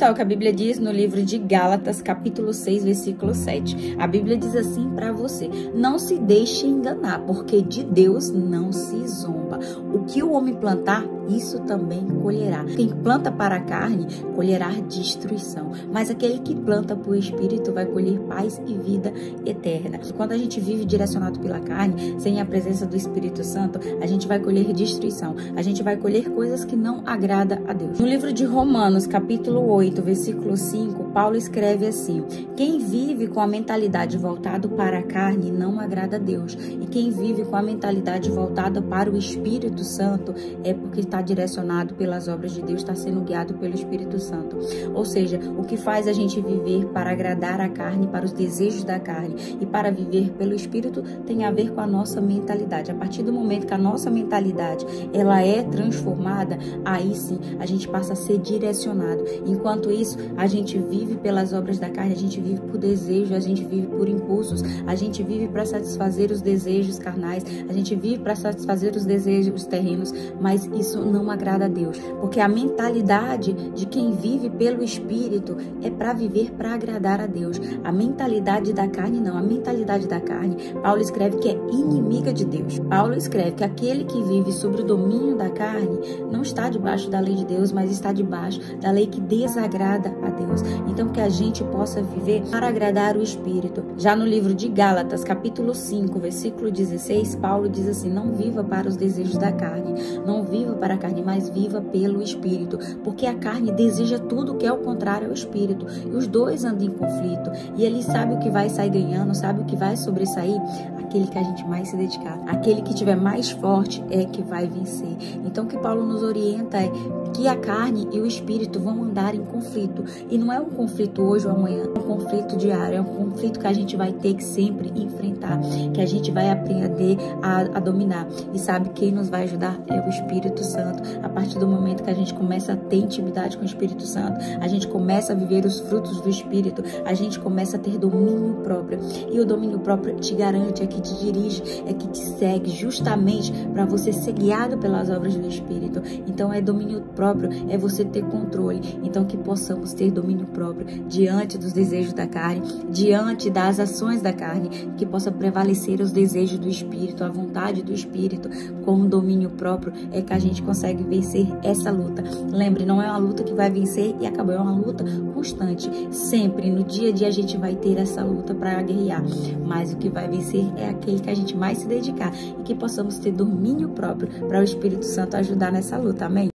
Olha o que a Bíblia diz no livro de Gálatas, capítulo 6, versículo 7. A Bíblia diz assim para você: não se deixe enganar, porque de Deus não se zomba. O que o homem plantar, isso também colherá. Quem planta para a carne, colherá destruição. Mas aquele que planta para o Espírito vai colher paz e vida eterna. Quando a gente vive direcionado pela carne, sem a presença do Espírito Santo, a gente vai colher destruição. A gente vai colher coisas que não agradam a Deus. No livro de Romanos, capítulo 8, versículo 5, Paulo escreve assim: quem vive com a mentalidade voltada para a carne não agrada a Deus. E quem vive com a mentalidade voltada para o Espírito Santo é porque está direcionado pelas obras de Deus, está sendo guiado pelo Espírito Santo. Ou seja, o que faz a gente viver para agradar a carne, para os desejos da carne, e para viver pelo Espírito tem a ver com a nossa mentalidade. A partir do momento que a nossa mentalidade ela é transformada, aí sim a gente passa a ser direcionado. Enquanto isso, a gente vive pelas obras da carne, a gente vive por desejo, a gente vive por impulsos, a gente vive para satisfazer os desejos carnais, a gente vive para satisfazer os desejos terrenos, mas isso não agrada a Deus, porque a mentalidade de quem vive pelo Espírito é para viver para agradar a Deus. A mentalidade da carne não, a mentalidade da carne, Paulo escreve que é inimiga de Deus. Paulo escreve que aquele que vive sobre o domínio da carne não está debaixo da lei de Deus, mas está debaixo da lei que desagrada a Deus. Então que a gente possa viver para agradar o Espírito. Já no livro de Gálatas, capítulo 5, versículo 16, Paulo diz assim: não viva para os desejos da carne, não viva para a carne, mas viva pelo Espírito, porque a carne deseja tudo que é o contrário ao Espírito, e os dois andam em conflito, e ele sabe o que vai sair ganhando, sabe o que vai sobressair. Aquele que a gente mais se dedicar, aquele que tiver mais forte é que vai vencer. Então o que Paulo nos orienta é que a carne e o Espírito vão andar em conflito, e não é um conflito hoje ou amanhã, é um conflito diário, é um conflito que a gente vai ter que sempre enfrentar, que a gente vai aprender a dominar. E sabe quem nos vai ajudar? É o Espírito Santo. A partir do momento que a gente começa a ter intimidade com o Espírito Santo, a gente começa a viver os frutos do Espírito, a gente começa a ter domínio próprio, e o domínio próprio te garante, é que te dirige, é que te segue, justamente para você ser guiado pelas obras do Espírito. Então é domínio próprio, é você ter controle. Então que possamos ter domínio próprio diante dos desejos da carne, diante das ações da carne, que possa prevalecer os desejos do Espírito, a vontade do Espírito. Com o domínio próprio é que a gente consegue vencer essa luta. Lembre, não é uma luta que vai vencer e acabou, é uma luta constante. Sempre, no dia a dia a gente vai ter essa luta para guerrear, mas o que vai vencer é aquele que a gente mais se dedicar, e que possamos ter domínio próprio para o Espírito Santo ajudar nessa luta. Amém?